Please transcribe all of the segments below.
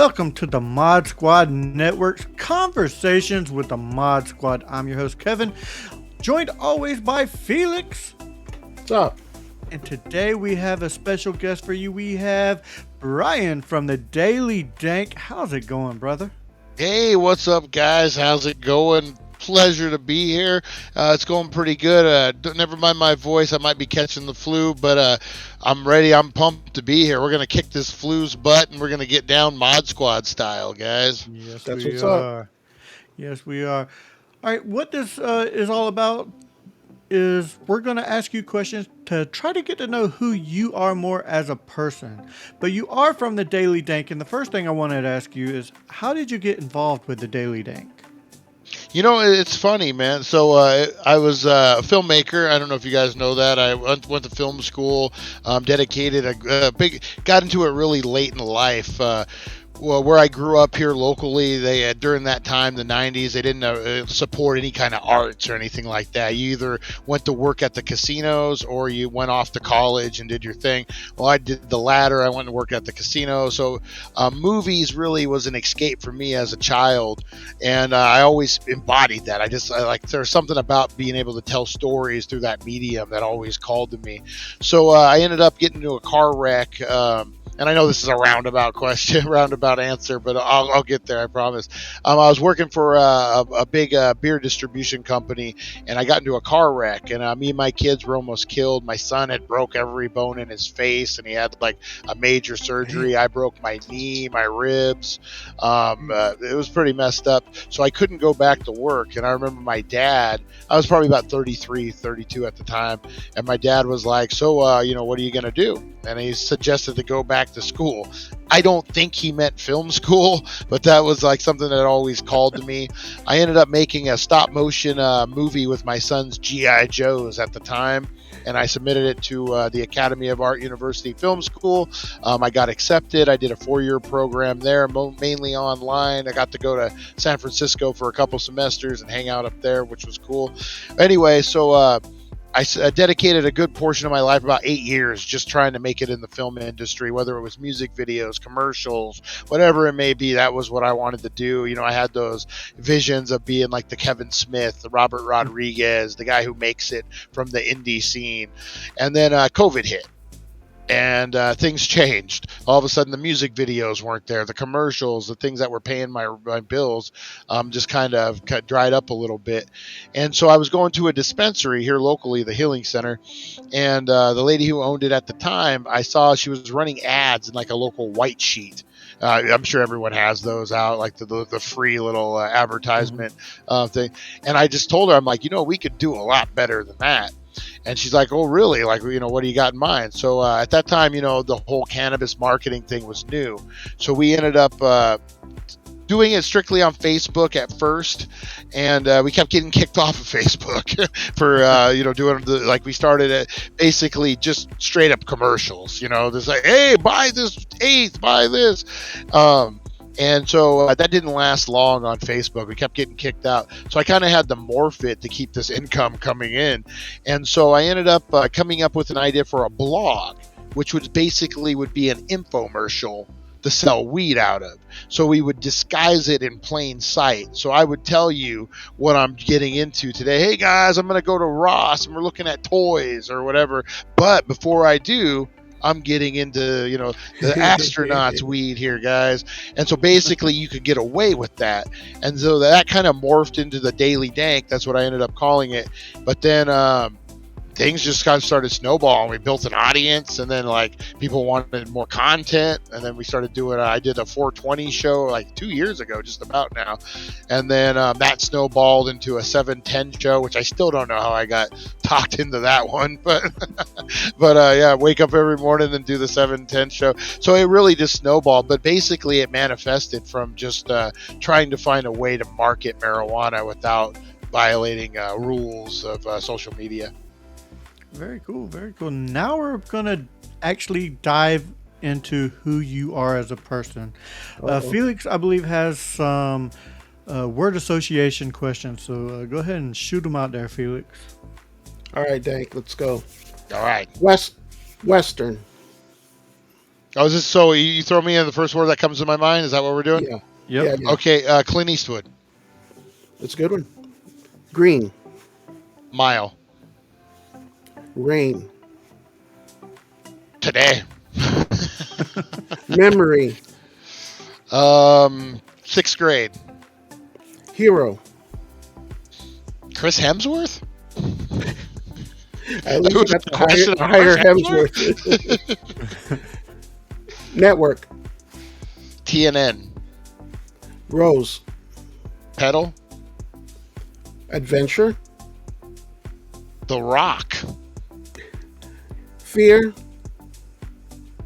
Welcome to the Mod Squad Network's Conversations with the Mod Squad. I'm your host, Kevin, joined always by Felix. What's up? And today we have a special guest for you. We have Brian from the Daily Dank. How's it going, brother? Hey, what's up, guys? How's it going? Pleasure to be here. It's going pretty good. Never mind my voice. I might be catching the flu, but I'm ready. I'm pumped to be here. We're going to kick this flu's butt, and we're going to get down Mod Squad style, guys. Yes, That's we what's are. up. Yes, we are. All right, what this is all about is we're going to ask you questions to try to get to know who you are more as a person. But you are from the Daily Dank, and the first thing I wanted to ask you is, how did you get involved with the Daily Dank? You know, it's funny, man. So I was a filmmaker. I don't know if you guys know that. I went to film school, dedicated got into it really late in life. Well, where I grew up here locally, they had, during that time, the 90s, they didn't support any kind of arts or anything like that. You either went to work at the casinos or you went off to college and did your thing. Well, I did the latter. I went to work at the casino. So movies really was an escape for me as a child. And I always embodied that. There's something about being able to tell stories through that medium that always called to me. So I ended up getting into a car wreck. And I know this is a roundabout question, roundabout answer, but I'll get there, I promise. I was working for a big beer distribution company, and I got into a car wreck, and me and my kids were almost killed. My son had broke every bone in his face, and he had like a major surgery. I broke my knee, my ribs. It was pretty messed up, so I couldn't go back to work. And I remember my dad, I was probably about 33, 32 at the time, and my dad was like, so, what are you going to do? And he suggested to go back to school. I don't think he meant film school, but that was like something that always called to me. I ended up making a stop motion movie with my son's G.I. Joes at the time, and I submitted it to the Academy of Art University Film School. I got accepted. I did a 4-year program there, mainly online. I got to go to San Francisco for a couple semesters and hang out up there, which was cool. Anyway, so I dedicated a good portion of my life, about 8 years, just trying to make it in the film industry, whether it was music videos, commercials, whatever it may be. That was what I wanted to do. I had those visions of being like the Kevin Smith, the Robert Rodriguez, the guy who makes it from the indie scene. And then COVID hit. And things changed. All of a sudden, the music videos weren't there. The commercials, the things that were paying my bills, just kind of dried up a little bit. And so I was going to a dispensary here locally, the Healing Center, and the lady who owned it at the time, I saw she was running ads in like a local white sheet. I'm sure everyone has those out, like the free little advertisement thing. And I just told her, I'm like, we could do a lot better than that. And she's like, oh, really? Like, what do you got in mind? So at that time, the whole cannabis marketing thing was new. So we ended up doing it strictly on Facebook at first. And we kept getting kicked off of Facebook for, doing we started it basically just straight up commercials, just like, hey, buy this eighth, buy this. And so that didn't last long on Facebook. We kept getting kicked out. So I kind of had to morph it to keep this income coming in. And so I ended up coming up with an idea for a blog, which would be an infomercial to sell weed out of. So we would disguise it in plain sight. So I would tell you what I'm getting into today. Hey guys, I'm going to go to Ross and we're looking at toys or whatever. But before I do, I'm getting into, the astronauts weed here, guys. And so basically you could get away with that. And so that kind of morphed into the Daily Dank. That's what I ended up calling it. But then things just kind of started snowballing. We built an audience, and then like people wanted more content, and then we started doing. I did a 420 show like 2 years ago, just about now, and then that snowballed into a 710 show, which I still don't know how I got talked into that one, but yeah, wake up every morning and do the 710 show. So it really just snowballed, but basically it manifested from just trying to find a way to market marijuana without violating rules of social media. Very cool, very cool. Now we're going to actually dive into who you are as a person. Felix, I believe, has some word association questions. So go ahead and shoot them out there, Felix. All right, Dank, let's go. All right. Western. Oh, is this so? You throw me in the first word that comes to my mind. Is that what we're doing? Yeah. Yep. Yeah, yeah. Okay, Clint Eastwood. That's a good one. Green. Mile. Rain. Today. Memory. Sixth grade. Hero. Chris Hemsworth. At least you got the Question of higher Chris Hemsworth. Network. TNN. Rose. Pedal. Adventure. The Rock. Fear.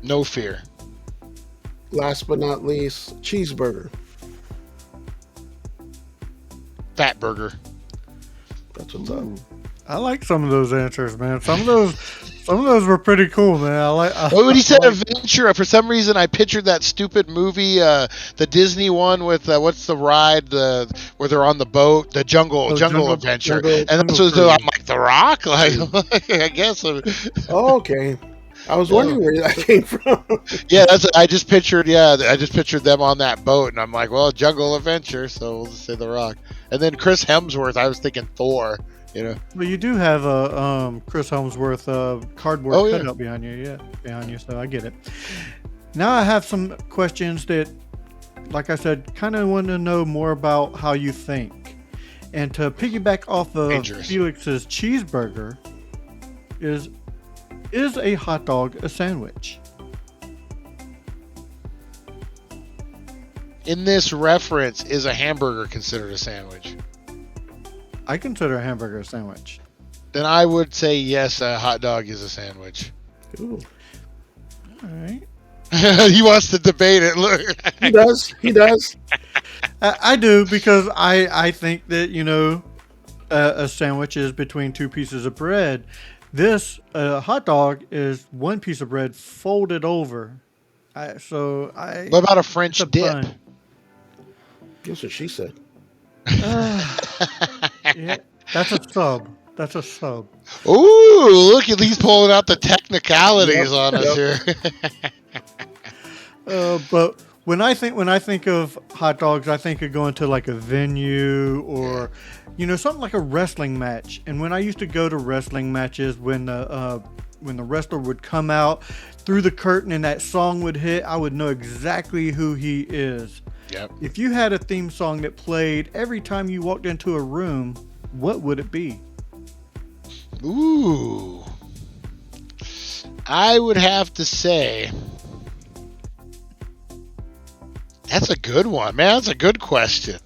No Fear. Last but not least, cheeseburger. Fat Burger. That's what's up. I like some of those answers, man. Some of those were pretty cool, man. Well, when he said like- adventure, for some reason I pictured that stupid movie, the Disney one with what's the ride, where they're on the boat, the Jungle Adventure, and that's Jungle what so I'm like, The Rock, like I guess. Oh, okay. I was wondering where that came from. Yeah, I just pictured them on that boat, and I'm like, well, Jungle Adventure, so we'll just say The Rock. And then Chris Hemsworth, I was thinking Thor, you know. Well, you do have a Chris Hemsworth cardboard cutout behind you, so I get it. Now I have some questions that, like I said, kind of want to know more about how you think. And to piggyback off of Dangerous. Felix's cheeseburger, is a hot dog a sandwich? In this reference, is a hamburger considered a sandwich? I consider a hamburger a sandwich. Then I would say yes, a hot dog is a sandwich. Ooh. All right. He wants to debate it. Look, He does. He does. I do, because I think that, a sandwich is between two pieces of bread. This hot dog is one piece of bread folded over. what about a French it's a dip? bun. That's what she said. Yeah, that's a sub. That's a sub. Ooh, look at he's pulling out the technicalities on us here. But when I think of hot dogs, I think of going to like a venue or, something like a wrestling match. And when I used to go to wrestling matches, when the wrestler would come out through the curtain and that song would hit, I would know exactly who he is. Yep. If you had a theme song that played every time you walked into a room, what would it be? Ooh. I would have to say that's a good one, man. That's a good question.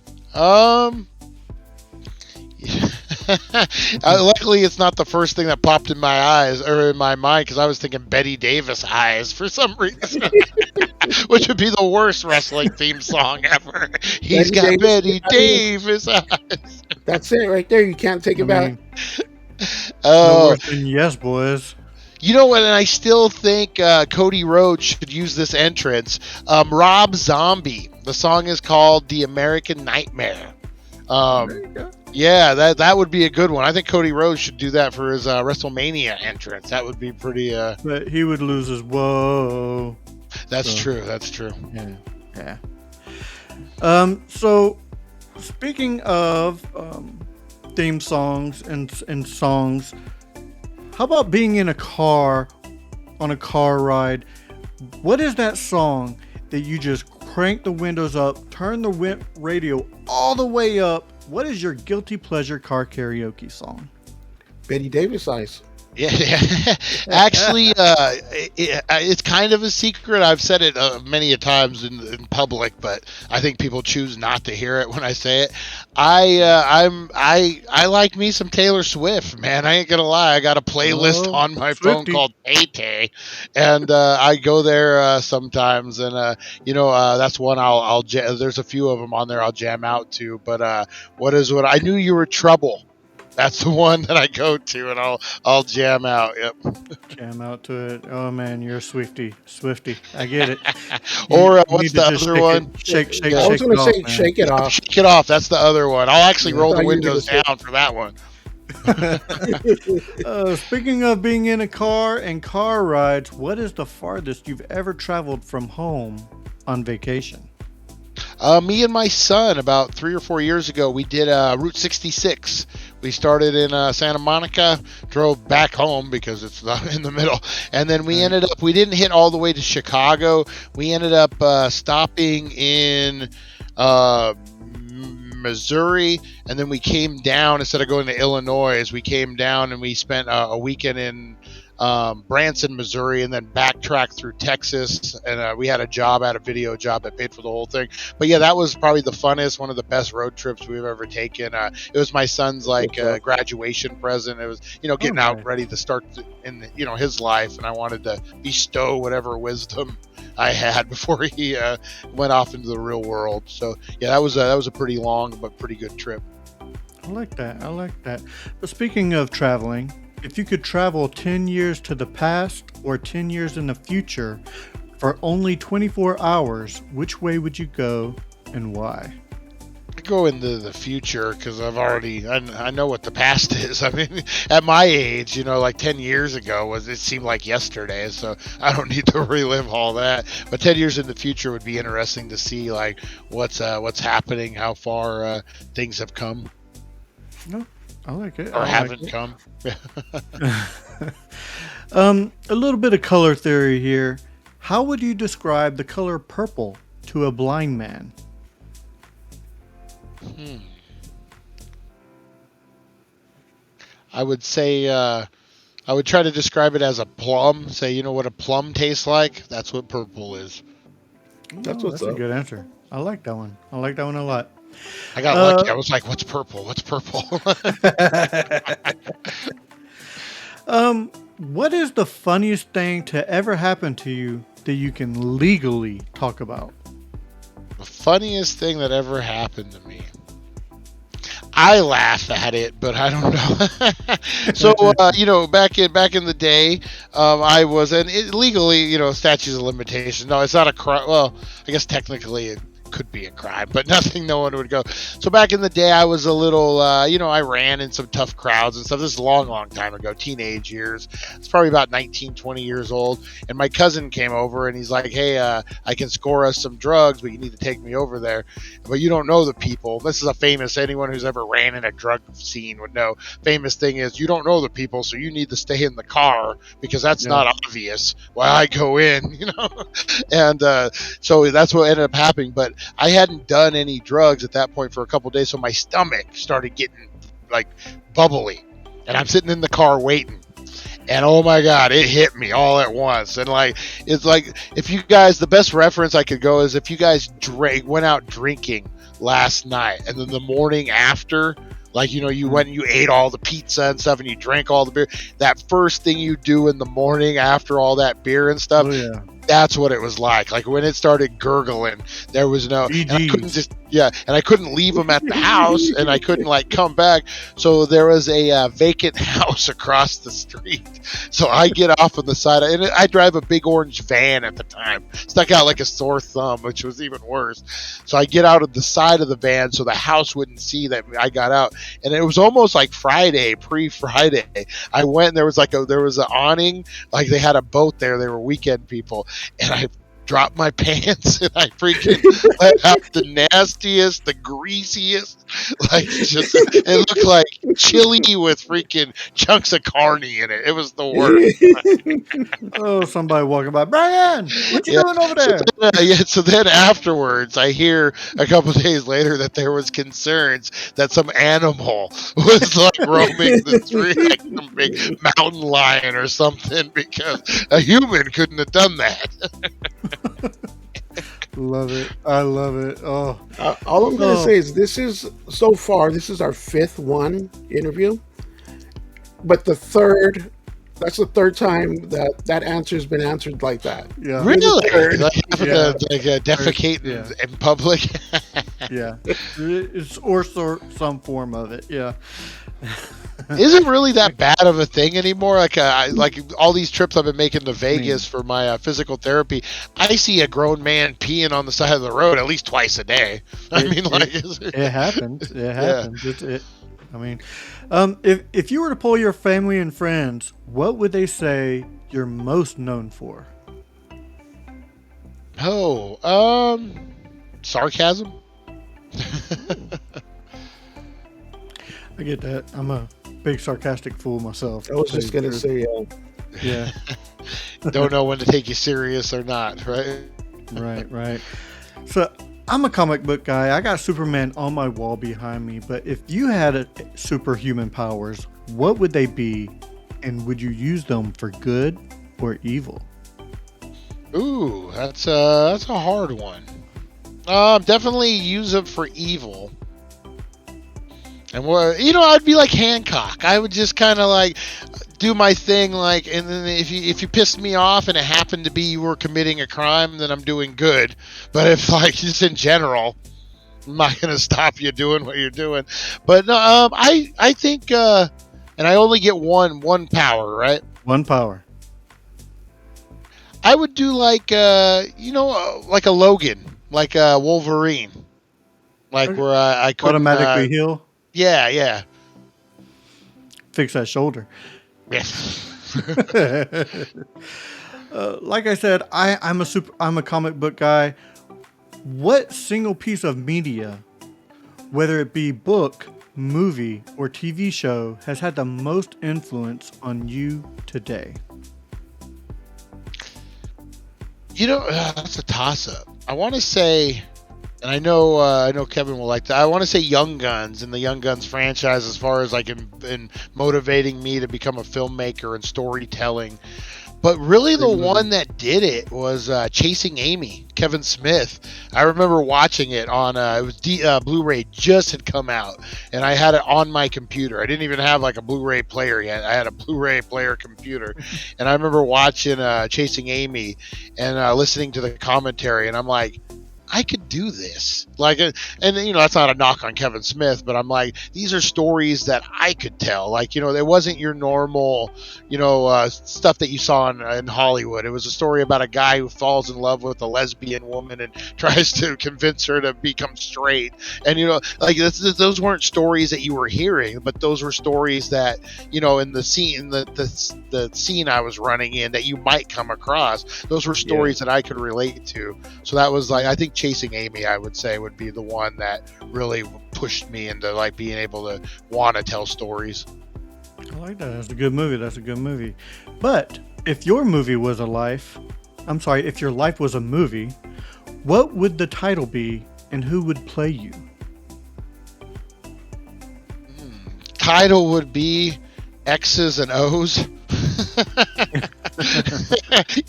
Luckily, it's not the first thing that popped in my eyes or in my mind, because I was thinking Betty Davis eyes for some reason, which would be the worst wrestling theme song ever. He's got Betty Davis eyes. That's it right there. You can't take it back. No Oh, worse than Yes Boys. you know what? And I still think Cody Rhodes should use this entrance. Rob Zombie. The song is called "The American Nightmare." There you go. Yeah, that would be a good one. I think Cody Rhodes should do that for his WrestleMania entrance. That would be pretty. But he would lose his whoa. That's true. That's true. Yeah. So, speaking of theme songs and songs, how about being in a car on a car ride? What is that song that you just crank the windows up, turn the radio all the way up? What is your guilty pleasure car karaoke song? Betty Davis eyes. Yeah. Actually, it's kind of a secret. I've said it many a times in public, but I think people choose not to hear it when I say it. I like me some Taylor Swift, man. I ain't gonna lie. I got a playlist on my phone called Tay Tay, and I go there sometimes, and that's one I'll there's a few of them on there I'll jam out to. But what I knew you were trouble. That's the one that I go to, and I'll jam out. Yep. Jam out to it. Oh man, you're a Swifty. I get it. Or what's the other one? Shake I was going to say, man. shake it off. Shake it off. That's the other one. I'll actually roll I the thought you were windows gonna say- down for that one. Speaking of being in a car and car rides, what is the farthest you've ever traveled from home on vacation? Me and my son, about 3 or 4 years ago, we did Route 66. We started in Santa Monica, drove back home because it's in the middle, and then we ended up. We didn't hit all the way to Chicago. We ended up stopping in Missouri, and then we came down instead of going to Illinois. We came down and we spent a weekend in Branson, Missouri, and then backtracked through Texas. And we had a video job that paid for the whole thing. But yeah, that was probably the funnest, one of the best road trips we've ever taken. It was my son's graduation present. It was getting out ready to start in his life, and I wanted to bestow whatever wisdom I had before he went off into the real world. So yeah, that was a pretty long but pretty good trip. I like that. But speaking of traveling, if you could travel 10 years to the past or 10 years in the future for only 24 hours, which way would you go and why? I go into the future because I know what the past is. I mean, at my age, like 10 years ago it seemed like yesterday, so I don't need to relive all that. But 10 years in the future would be interesting to see like what's happening, how far things have come. No, I like it. Or haven't come. A little bit of color theory here. How would you describe the color purple to a blind man? I would say I would try to describe it as a plum. Say, you know what a plum tastes like? That's what purple is. That's a good answer. I like that one. I like that one a lot. I got lucky. I was like, what's purple? What's purple? What is the funniest thing to ever happen to you that you can legally talk about? The funniest thing that ever happened to me. I laugh at it, but I don't know. So, back in the day, I was, and legally, statutes of limitations. No, it's not a crime. Well, I guess technically it could be a crime, but no one would go. So back in the day, I was a little, I ran in some tough crowds and stuff. This is a long time ago, teenage years. It's probably about 19, 20 years old. And my cousin came over and he's like, hey, I can score us some drugs, but you need to take me over there. But you don't know the people. This is a famous, anyone who's ever ran in a drug scene would know. Famous thing is you don't know the people, so you need to stay in the car because that's not obvious while I go in, And so that's what ended up happening. But I hadn't done any drugs at that point for a couple of days, so my stomach started getting like bubbly, and I'm sitting in the car waiting, and oh my god, it hit me all at once. And it's like if you guys, the best reference I could go is if you guys went out drinking last night, and then the morning after, you went and you ate all the pizza and stuff and you drank all the beer. That first thing you do in the morning after all that beer and stuff, that's what it was like. Like when it started gurgling, there was no, and I couldn't and I couldn't leave them at the house, and I couldn't come back. So there was a vacant house across the street. So I get off on the side, and I drive a big orange van at the time, stuck out like a sore thumb, which was even worse. So I get out of the side of the van so the house wouldn't see that I got out, and it was almost like Friday, pre-Friday. I went, and there was an awning, like they had a boat there. They were weekend people. And I dropped my pants and I freaking let out the nastiest, the greasiest, it looked like chili with freaking chunks of carne in it. It was the worst. Oh, somebody walking by, Brian, what you doing over there? So then afterwards, I hear a couple of days later that there was concerns that some animal was roaming the street, like some big mountain lion or something, because a human couldn't have done that. Love it. I love it. Oh, all I'm going to say is this is our fifth interview, but that's the third time that answer has been answered like that. Yeah. Really? Defecate in public? Yeah. It's or some form of it. Yeah. Is it really that bad of a thing anymore? Like all these trips I've been making to Vegas for my physical therapy, I see a grown man peeing on the side of the road at least twice a day. It happens. It happens. I mean, if you were to poll your family and friends, what would they say you're most known for? Oh, sarcasm. I get that. I'm a big sarcastic fool myself. I was to tell just you the gonna truth. say, Yeah, Don't know when to take you serious or not, right? right, right. So I'm a comic book guy. I got Superman on my wall behind me. But if you had superhuman powers, what would they be, and would you use them for good or evil? Ooh, that's a hard one. Definitely use it for evil. And what, I'd be like Hancock. I would just kind of like do my thing, like, and then if you pissed me off and it happened to be you were committing a crime, then I'm doing good. But if like just in general, I'm not gonna stop you doing what you're doing. But no, I think, and I only get one power, right? One power. I would do like like a Logan, like a Wolverine, like Okay. where I couldn't. Automatically heal. Yeah. Fix that shoulder. Yes. Like I said, I'm a comic book guy. What single piece of media, whether it be book, movie, or TV show, has had the most influence on you today? That's a toss-up. I want to say, and I know Kevin will like that. I want to say Young Guns and the Young Guns franchise, as far as like in motivating me to become a filmmaker and storytelling. But really, the one that did it was Chasing Amy, Kevin Smith. I remember watching it on it was Blu-ray just had come out, and I had it on my computer. I didn't even have like a Blu-ray player yet. I had a Blu-ray player computer, and I remember watching Chasing Amy and listening to the commentary, and I'm like, I could do this. Like, and that's not a knock on Kevin Smith, but I'm like, these are stories that I could tell. Like, it wasn't your normal, stuff that you saw in Hollywood. It was a story about a guy who falls in love with a lesbian woman and tries to convince her to become straight. And, like those weren't stories that you were hearing, but those were stories that, in the scene, the scene I was running in that you might come across. Those were stories that I could relate to. So that was like, I think Chasing Amy, I would say, would be the one that really pushed me into like being able to want to tell stories. I like that. That's a good movie. But if your movie was if your life was a movie, what would the title be and who would play you? Title would be X's and O's.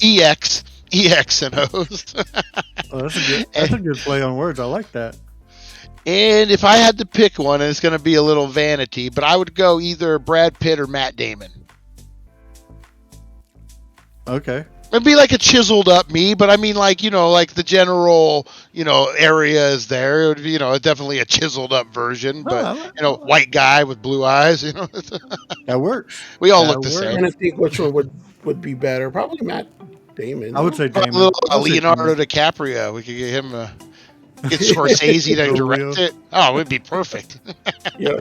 EX and O's. Oh, that's a good play on words. I like that. And if I had to pick one, and it's going to be a little vanity, but I would go either Brad Pitt or Matt Damon. Okay. It'd be like a chiseled up me, but I mean, like, like the general, area is there. It would be, definitely a chiseled up version, but, white guy with blue eyes, That works. We all That look the works. I'm same. trying to think which one would be better. Probably Matt Damon. I would say Damon. Little I would say Leonardo Damon. DiCaprio. We could get him get Scorsese to direct it. Oh, it would be perfect. Yeah.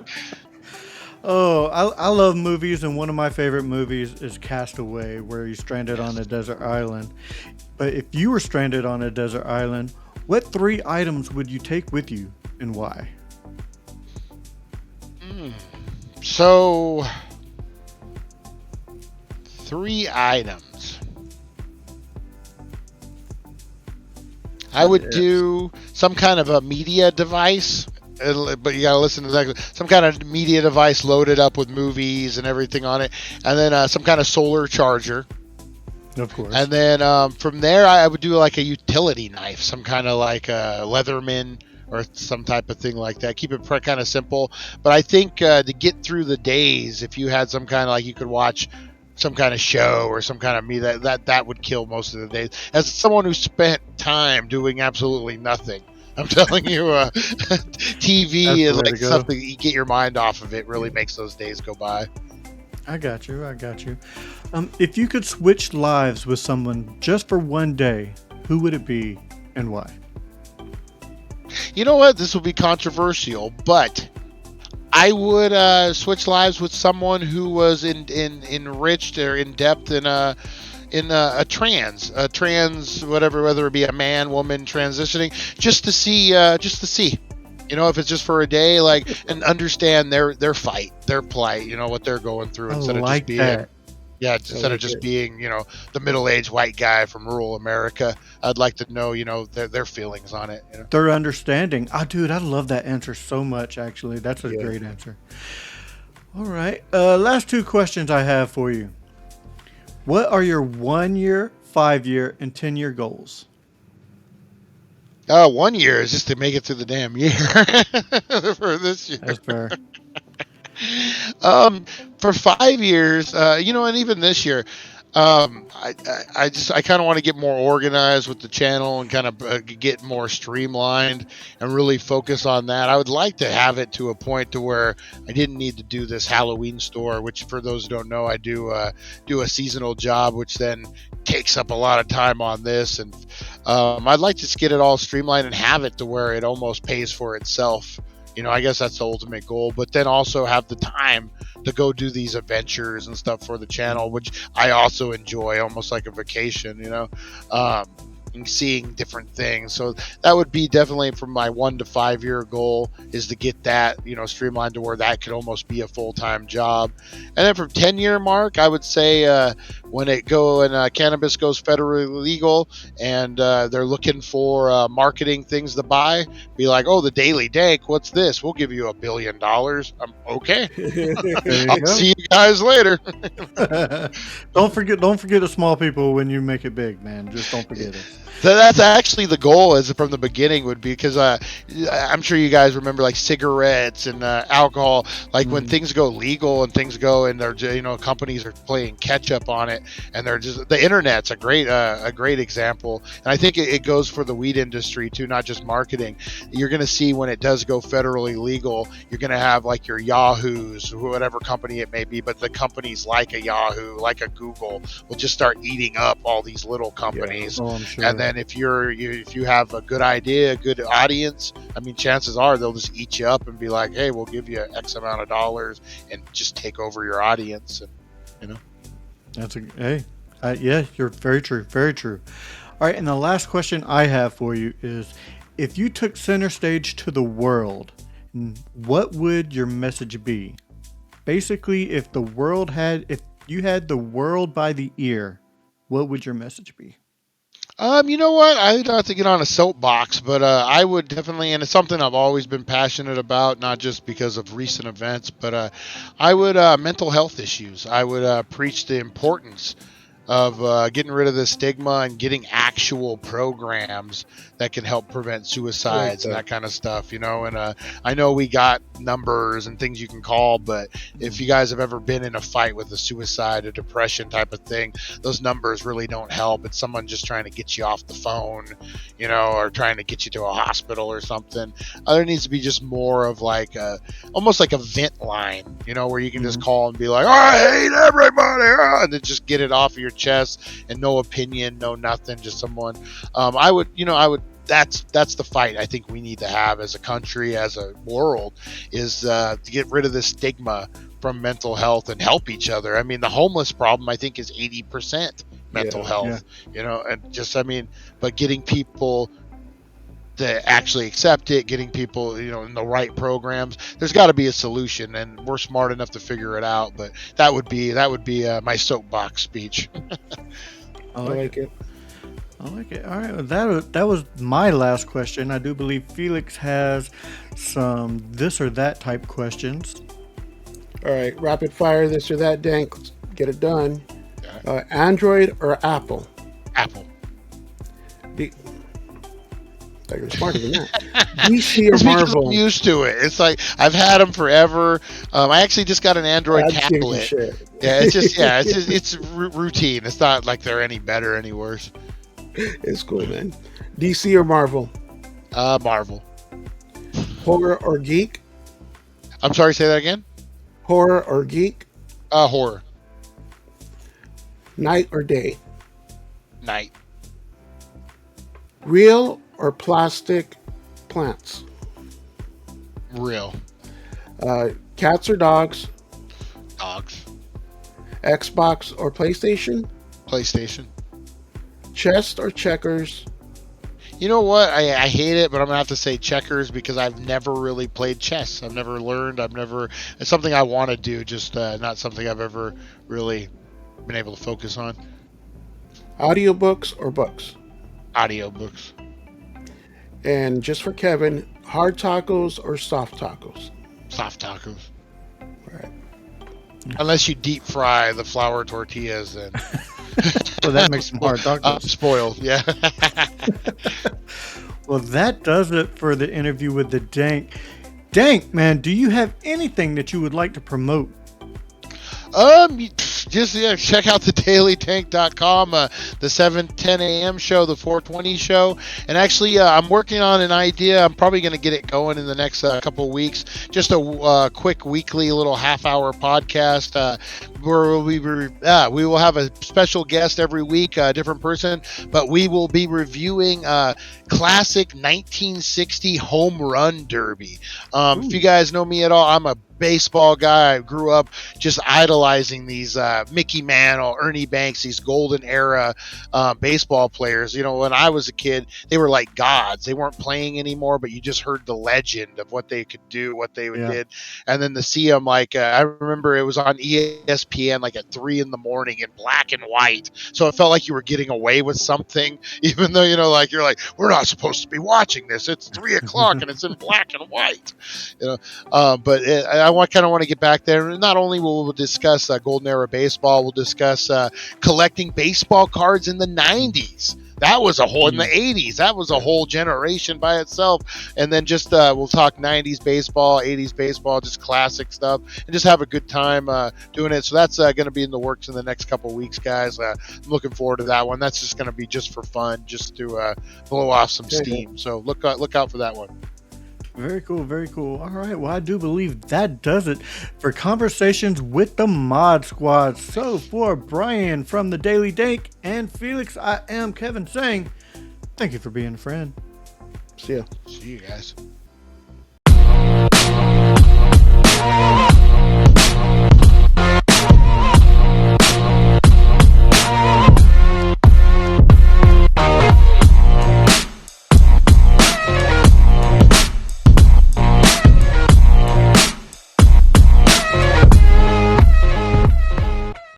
Oh, I love movies, and one of my favorite movies is Castaway, where he's stranded on a desert island. But if you were stranded on a desert island, what 3 items would you take with you, and why? So, 3 items. I would do some kind of a media device, but you gotta listen to that. Some kind of media device loaded up with movies and everything on it, and then some kind of solar charger. Of course. And then from there, I would do like a utility knife, some kind of like a Leatherman or some type of thing like that. Keep it kind of simple. But I think to get through the days, if you had some kind of like you could watch some kind of show or some kind of media, that would kill most of the days. As someone who spent time doing absolutely nothing, I'm telling you, TV is like something you get your mind off of. It really makes those days go by. I got you. If you could switch lives with someone just for one day, who would it be and why? You know what? This will be controversial, but I would switch lives with someone who was enriched or in depth in a trans whatever, whether it be a man, woman transitioning, just to see. You know, if it's just for a day, like, and understand their fight, their plight, you know, what they're going through, I instead of just like being, that. yeah, I instead of like just it. being, you know, the middle-aged white guy from rural America. I'd like to know, you know, their feelings on it. You know. Their understanding. Ah, dude, I love that answer so much. Actually, that's a Yeah. great answer. All right. Last two questions I have for you. What are your 1 year, 5 year, and 10 year goals? 1 year is just to make it through the damn year for this year. That's fair. um, for 5 years, you know, and even this year, I kind of want to get more organized with the channel and kind of get more streamlined and really focus on that. I would like to have it to a point to where I didn't need to do this Halloween store, which for those who don't know, I do a seasonal job, which then takes up a lot of time on this. And I'd like to just get it all streamlined and have it to where it almost pays for itself. You know, I guess that's the ultimate goal, but then also have the time to go do these adventures and stuff for the channel, which I also enjoy, almost like a vacation, you know, and seeing different things. So that would be definitely from my 1 to 5 year goal, is to get that, you know, streamlined to where that could almost be a full-time job. And then from 10 year mark, I would say when cannabis goes federally legal, and they're looking for marketing things to buy, be like, oh, the Daily Dank, what's this? We'll give you $1 billion. I'm okay. There you I'll go. see you guys later. Don't forget the small people when you make it big, man. Just don't forget us. So that's actually the goal, is from the beginning, would be because I'm sure you guys remember like cigarettes and alcohol, like when Mm. things go legal and things go, and they're, you know, companies are playing catch up on it, and they're just, the internet's a great example, and I think it goes for the weed industry too, not just marketing. You're going to see when it does go federally legal, you're going to have like your Yahoos, whatever company it may be, but the companies like a Yahoo, like a Google, will just start eating up all these little companies. Oh, I'm sure. And then if you have a good idea, a good audience, I mean, chances are they'll just eat you up and be like, hey, we'll give you X amount of dollars and just take over your audience. And, you know. Yeah, you're very true. Very true. All right, and the last question I have for you is, if you took center stage to the world, what would your message be? Basically, if you had the world by the ear, what would your message be? You know what? I don't have to get on a soapbox, but I would definitely, and it's something I've always been passionate about, not just because of recent events, but I would mental health issues. I would preach the importance of getting rid of the stigma and getting actual programs that can help prevent I like suicides and that. that kind of stuff, you know. And I know we got numbers and things you can call, but if you guys have ever been in a fight with a suicide, a depression type of thing, those numbers really don't help. It's someone just trying to get you off the phone, you know, or trying to get you to a hospital or something. There needs to be just more of like almost like a vent line, you know, where you can just Mhm. call and be like, oh, I hate everybody, and then just get it off of your chest, and no opinion, no nothing, just someone. I would. That's the fight I think we need to have as a country, as a world, is to get rid of this stigma from mental health and help each other. I mean, the homeless problem, I think, is 80% mental Yeah. Yeah. health. You know, and just, I mean, but getting people to actually accept it, getting people, you know, in the right programs. There's got to be a solution, and we're smart enough to figure it out. But that would be my soapbox speech. I I like it. like it. I like it. All right. Well, that was my last question. I do believe Felix has some this or that type questions. All right, rapid fire, this or that, Dank. Let's get it done. Yeah. Android or Apple? Apple. D- Thought you were smarter than that. DC or It's because I'm Marvel? used to it. It's like I've had them forever. I actually just got an Android That gives you tablet. shit. Yeah, it's routine. It's not like they're any better, any worse. It's cool, man. DC or Marvel? Marvel. Horror or geek? I'm sorry. Say that again. Horror or geek? Horror. Night or day? Night. Real or plastic plants? Real. Cats or dogs? Dogs. Xbox or PlayStation? PlayStation. Chess or checkers? You know what? I hate it, but I'm gonna have to say checkers because I've never really played chess. I've never learned. It's something I want to do, just not something I've ever really been able to focus on. Audiobooks or books? Audiobooks. And just for Kevin, hard tacos or soft tacos? Soft tacos. All right. Unless you deep fry the flour tortillas, then Well, that makes them hard I'm tacos. spoiled. Yeah. Well, that does it for the interview with the Dank. Dank, man, do you have anything that you would like to promote? Just check out the dailytank.com, the 7:10 a.m. show, the 4:20 show, and actually I'm working on an idea. I'm probably going to get it going in the next couple of weeks. Just a quick weekly little half-hour podcast where we will have a special guest every week, a different person, but we will be reviewing classic 1960 home run derby. If you guys know me at all, I'm a baseball guy. I grew up just idolizing these Mickey Mantle, Ernie Banks, these golden era baseball players. You know, when I was a kid, they were like gods. They weren't playing anymore, but you just heard the legend of what they could do, what they did. And then to see them, like I remember it was on ESPN like at 3 a.m. in black and white. So it felt like you were getting away with something, even though, you know, like you're like, we're not supposed to be watching this. It's 3 o'clock and it's in black and white. You know, but I kind of want to get back there. Not only will we discuss golden era baseball, we'll discuss collecting baseball cards in the 90s. That was a whole in the 80s. That was a whole generation by itself. And then just we'll talk 90s baseball, 80s baseball, just classic stuff, and just have a good time doing it. So that's going to be in the works in the next couple of weeks, guys. I'm looking forward to that one. That's just going to be just for fun, just to blow off some steam. So look out for that one. Very cool, very cool. All right, well, I do believe that does it for Conversations with the Mod Squad. So for Brian from the Daily Dank and Felix, I am Kevin saying thank you for being a friend. See ya. See you guys.